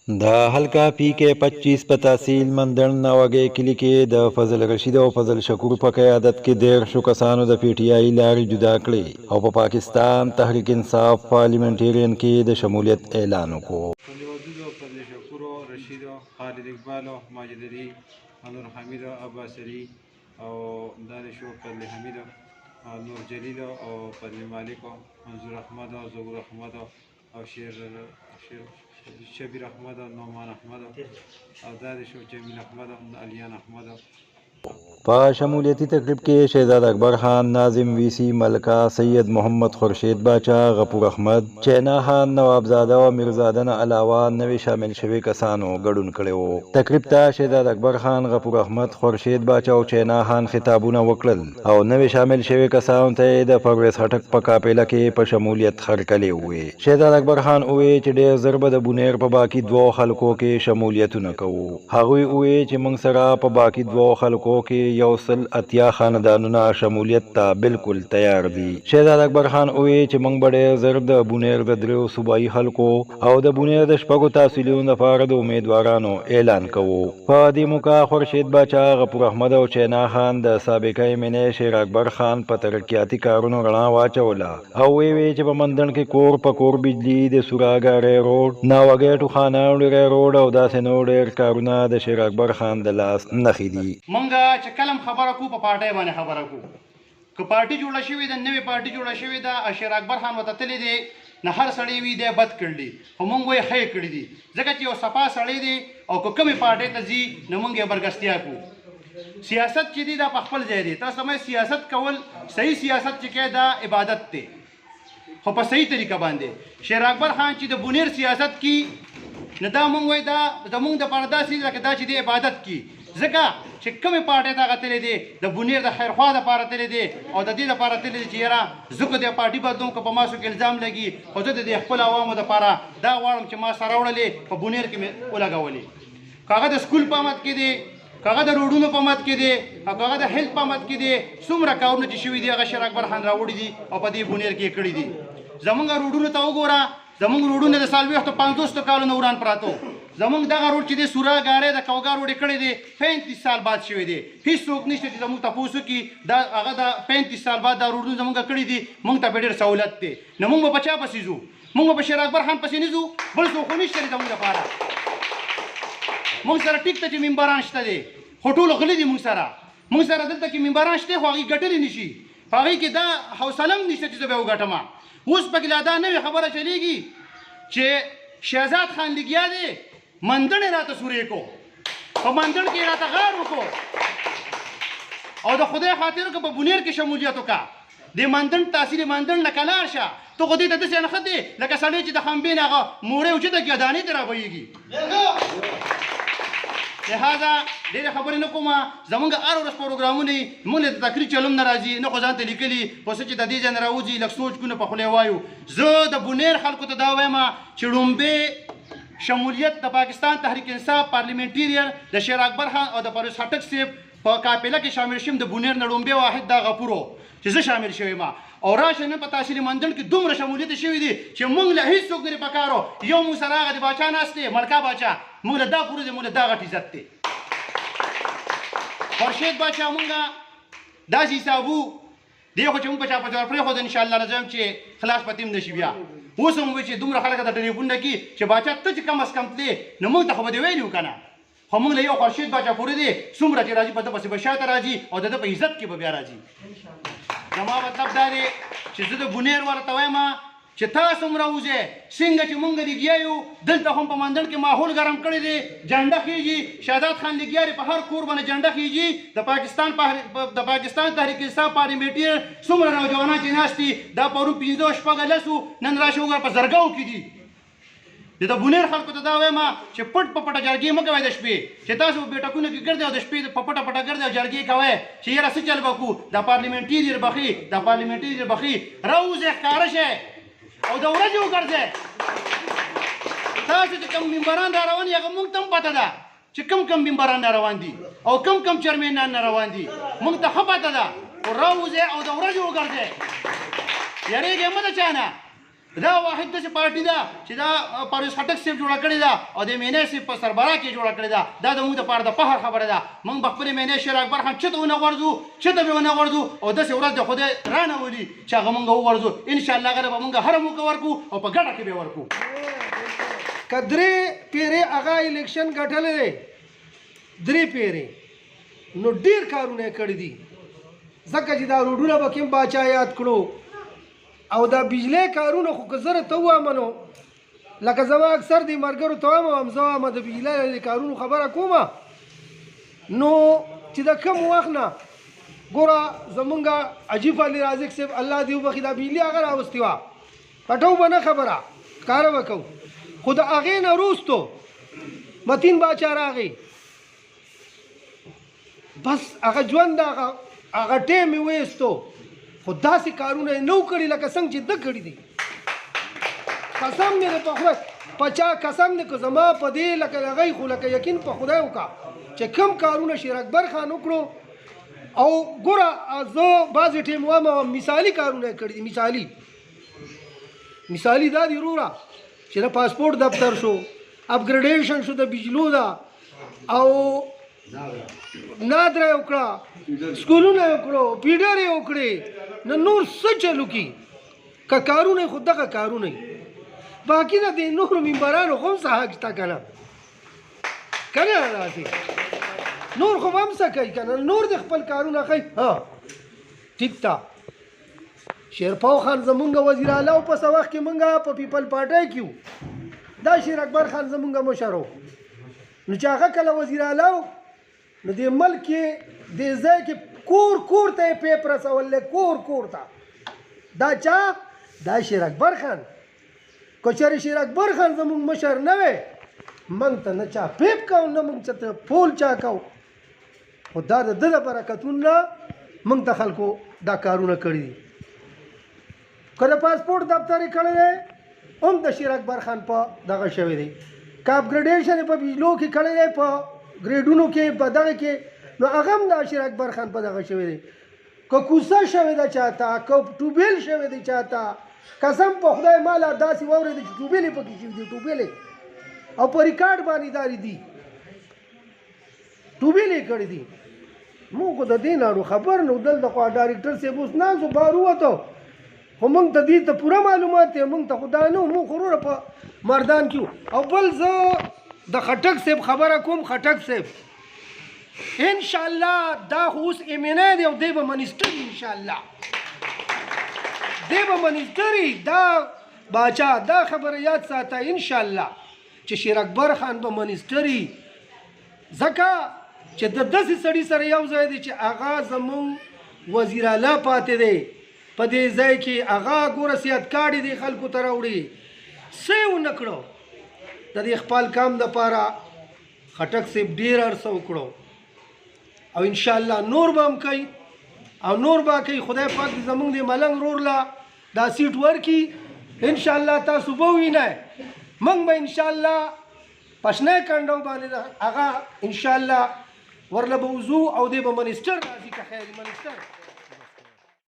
د حلقه پی کې 25 په تحصیل مندړ ناوګي کلی کې د فضل رشید او فضل شکور په قیادت کې ډېر شو کسانو د پی ټی آی لارې جدا کړې او په پاکستان تحریک انصاف پارلیمنټریان کې د شمولیت اعلان وکړ. فضل ودود و فضل شکور و رشید و خالد اقبال و ماجد علی نور حمید و عباس علی او دانش و فضل حمید و نور جلیل او فضل مالک و منظور احمد و ظهور احمد او شبیر احمد و نعمان احمد او دانش و جمیل احمد و علیان احمد. په شمولیتی تقریب کې شهزاد اکبر خان، ناظم ویسی، ملکه سید محمد خورشید باچا، غفور احمد، چینا خان، نوابزاده او میرزاده نه علاوه نوې شامل شوي کسانو ګډون کړی وو. تقریب ته شهزاد اکبر خان، غفور احمد، خورشید باچا او چینا خان خطابونه وکړل او نوې شامل شوي کسانو ته د پرویز خټک په قافله کې په شمولیت هرکلی وویل. شهزاد اکبر خان وویل چې ډېر ژر به د بونیر په باقي دوو خلکو کې شمولیتونه کوو. هغوی وویل چې موږ سره په باقي دوو خلکو کې یو سل اتیا خاندانونه شمولیت ته بالکل تیار دي. شهزاد اکبر خان وویل چې موږ به ډېر ژر د بونیر د دریو صوبایي خلکو او د بونیر د شپږو تحصیلونو لپاره د امیدوارانو اعلان کوو. په دې موقع خورشید باچا، غفور احمد او چینا خان د سابقه امینه شیر اکبر خان په ترقیاتي کارونو رڼا واچوله او ویې چې په مندڼ کې کور په کور بجلی، د سوراګارې روډ، ناوګي ټوخانه وړې روډ او داسې نور ډېر کارونه د شیر اکبر خان د لاس نښې دي. مونږه چې کلم خبره کو په پارټۍ باندې خبره کو که پارټي جوړه شوې ده، نوې پارټي جوړه شوې ده، شیر اکبر خان ورته تللی دی نه هر سړی وي دی بد کړي خو مونږ یې ښې کړي دي ځکه چې یو صفا سړی دی او که کومې پارټۍ ته ځي نو مونږ یې برګستیا کوو. سیاست چې دی دا په خپل ځای دی. تاسو سمئ سیاست کول، صحیح سیاست چې کوي دا عبادت دی خو په صحیح طریقه باندې. شیر اکبر خان چې د بونیر سیاست کی نه دا مونږ وایي دا زمونږ دپاره داسې لکه دا چې دی عبادت کی، ځکه چې کومې پارټۍ ته هغه تللی دی د بونیر د خیرخوا دپاره تللی دی او د دې دپاره تللی دی چې یاره زه که د پارټي بدلوم که په ما څوک الزام لګي خو زه د دې خپل عوامو دپاره دا غواړم چې ما سره وړلې په بونیر کې مې ولګولې. که هغه د سکول په مد کې دی، که هغه د روډونو په مد کې دی، او که هغه د هیلث په مد کې دی، څومره کارونه چې شوي دي هغه شیر اکبر خان راوړي دي او په دې بونیر کې یې کړي دي. زمونږ روډونو ته وګوره، زمونږ روډونه د 40-50 کالونو وران پراته. زمونږ دغه روډ چې دی سوراګارې د کوګا روډ یې کړی دی 35 سال بعد شوی دی. هېڅوک نشته چې زمونږ تپوس وکړي دا هغه د 35 سال بعد دا روډونه زمونږ کړي دي. مونږ ته به ډېر سهولت دی. نو مونږ به په چا پسې ځو؟ مونږ به په شیر اکبر خان پسې نه ځو، بل څوک خو نشته دی زمونږ لپاره. مونږ سره ټیک ته چې ممبران شته دی خو ټول غلي دي. مونږ سره دلته کې ممبران شته خو هغې ګټلی نه شي، په هغې کې دا حوصله هم نشته چې زه به یې وګټم. اوس پکې لا دا نوې خبره چلېږي چې شهزاد خان لګیا دی مندړ یې راته سورې کو، په مندړ کې یې راته غار وکړو او د خدای خاطر که په بونیر کې شمولیت وکړه د مندړ تحصیل مندړ نه کلار شه ته خو دې ته داسې نه ښه دی لکه سړی چې د خنبې نه هغه موړی اوچته کړي دانې ترې رابهیږي. لہذا ډېرې خبرې نه کومه. زمونږ هر ورځ پروګرامونه مونږ له تقریر چلوم نه راځي، نه خو ځان ته لیکلي خو څه چې د دې ځای نه راوځي لږ سوچ کو نه په خوله وایو. زه د بونیر خلکو ته دا وایم چې لومبې شمولیت د پاکستان تحریک انصاف پارلیمنټریان د شیر اکبر خان او د پرویز خټک صاحب په قافله کې شامل شم. د بونیر نه لومبې واحد دا غفورو چې زه شامل شوی ما او راشه نن په تحصیل مندړ کې دومره شمولیت شوي دي چې مونږ له هېڅوک نه پکارو. یو مونږ سره هغه د باچا ناست دی ملکه باچا، مونږ له دا پوره دی، مونږ له دا غټ عزت دی. خورشید باچا مونږه داسې حسابو دی خو چې مونږ په چا په چا پرېښود انشاءالله نظم چې خلاص پتیم نه شي. بیا اوس هم وایي چې دومره خلک د ټلیفون نه کي چې باچا ته چې کم از کم تلې نو مونږ ته خو به دې ویلي وو که نه، خو مونږ له یو خورشید باچا پورې دی څومره چې راځي په ده پسې به شاته راځي او د ده په عزت کې به بیا راځي. زما مطلب دا دی چې زه د بونیر ورته وایم چې تاسو هم راوځئ څنګه چې مونږ لګیا یو دلته هم په مندړ کې ماحول ګرم کړی دی، جنډه خېږي. شهزاد خان لګیا دی په هر کور باندې جنډه خېږي. د پاکستان تحریک انصاف پارلیمنټریان څومره نوجوانان چې ناست دي دا پرون 15 شپږ لسو نن راشي وګوره په زرګاو کې دي. د بونیر خلکو ته دا وایم چې پټ په پټه جرګې مه کوئ د شپې، چې تاسو په بیټکونو کې ګرځئ او د شپې په پټه پټه ګرځئ او جرګې کوئ چې یاره څه چل به کوو. د پارلیمنټریان بخي راوځئ ښکاره شئ او د ورځې وګرځئ. تاسو چې کوم ممبران را روان دي هغه مونږ ته هم پته ده چې کم ممبران را روان دي او کم چیرمنان را روان دي، مونږ ته ښه پته ده. راوځئ او د ورځې وګرځئ، یارېږئ مه د چا نه. دا واحد داسې پارټي ده چې دا پرویز خټک صاحب جوړه کړې ده او د مینې صاحب په سربراہ کې جوړه کړې ده. دا د موږ دپاره د فخر خبره ده. موږ به خپلې مینې شیر اکبر خان چېرته ونه غورځو، چېرته به ونه غورځو او داسې ورځ د خدای رانولي چې هغه موږ وغورځو. انشاءالله هغه به موږ هره موقع ورکړو او په ګډه کې به ورکړو. که درې پیرې هغه الیکشن ګټلی دی، درې پیرې، نو ډېر کارونه یې کړي دي. ځکه چې دا روډونه به کوم باچا یاد کړو او دا بجلی کارونه خو که زه ته ووایم نو لکه زما اکثر دې ملګرو ته وایم زه وایم د بجلی د کارونو خبره کومه نو چې د کم وخت نه ګوره زمونږ عجیب علي رازق صاحب الله دې وبخي دا بجلي هغه راوستې وه پټو به نه خبره کاره به کوو خو د هغې نه وروستو متین باچا راغی بس هغه ژوند هغه ټیم یې ویستو خو داسې کارونه یې نه کړي لکه څنګه چې ده کړي دي. قسم مې دی په خدای په چا قسم دی که زما په دې لکه هغی خو لکه یقین په خدای وکړه چې کوم کارونه شیر اکبر خان وکړو او ګوره زه بعضې ټیم وایم مثالي کارونه یې کړي دي. مثالي دا دی وروره چې د پاسپورټ دفتر شو، اپګریډیشن شو د بجلو ده او نادره یې وکړه، سکولونه یې وکړو، پیډر یې وکړې، نه نور څه چلو کي که کارونه یې خو دغه کارونه یې باقي نه د نورو ممبرانو خو هم څه حق شته که نه داسې نور خو هم څه کوي که نه نور د خپل کارونه ښیي. ها ټیک ده شیرپاو خان زمونږ وزیر اعلی و په څه وخت کې مونږ په پیپل پارټۍ کې وو دا شیر اکبر خان زمونږ مشر و نو چې هغه کله وزیر اعلی و نو دې ملک کې دې ځای کې کور کور ته یې پیپ رسولی کور کور ته دا چا دا شیر اکبر خان که چېرې شیر اکبر خان زمونږ مشر نه وی موږ ته نه چا پیپ کوو نه موږ ته پول چا کوو خو دا د ده د برکتونو نه موږ ته خلکو دا کارونه کړي دي. که د پاسپورټ دفتر یې کړی دی هم د شیر اکبر خان په دغه شوی دی که اپګریډیشن یې په بجلو کې کړی دی په ګریډونو کې په دغه کې نو هغه هم د شیر اکبر خان په دغه شوی دی. که کوڅه شوې ده چاته که ټوبیل شوی دی چاته قسم په خدای ماله داسې واورېده چې ټوبیل یې پکې شوي دي ټوبیل او په ریکارډ باندې داري دي ټوبیل یې کړي دي. موږ خو د دې نه خبر نه دلته خو ډایرکټر صاحب اوس ناست و بهر ووتو خو موږ ته دې ته پوره معلومات دی موږ ته خو دا نه موږ خو وروره په مردان کې او بل زه د خټک صاحب خبره کوم خټک صاحب انشاءالله دا خو اوس امینه دی او دی به منیسټر انشاءالله دی به منیسټر دا باچا دا خبره یاد ساته انشاءالله چې شیر اکبر خان به منیسټر ځکه چې د داسې سړي سره یو ځای دی چې هغه زمونږ وزیر اعلی پاتې دی په دې ځای کې هغه ګوره سیادت کاډې دی خلکو ته راوړي څه یې ونه کړو د دې خپل کام دپاره خټک صاحب ډېر عرصه وکړو او انشاءالله نور به هم کوي او نور به کوي. خدای پاک دې زمونږ د ملنګ رور له دا سیټ ورکړي انشاءالله تاسو به ووینئ موږ به انشاءالله پشنی کنډو باندې هغه انشاءالله ورله به وځو او دی به منیسټر راځي که خیر منیسټر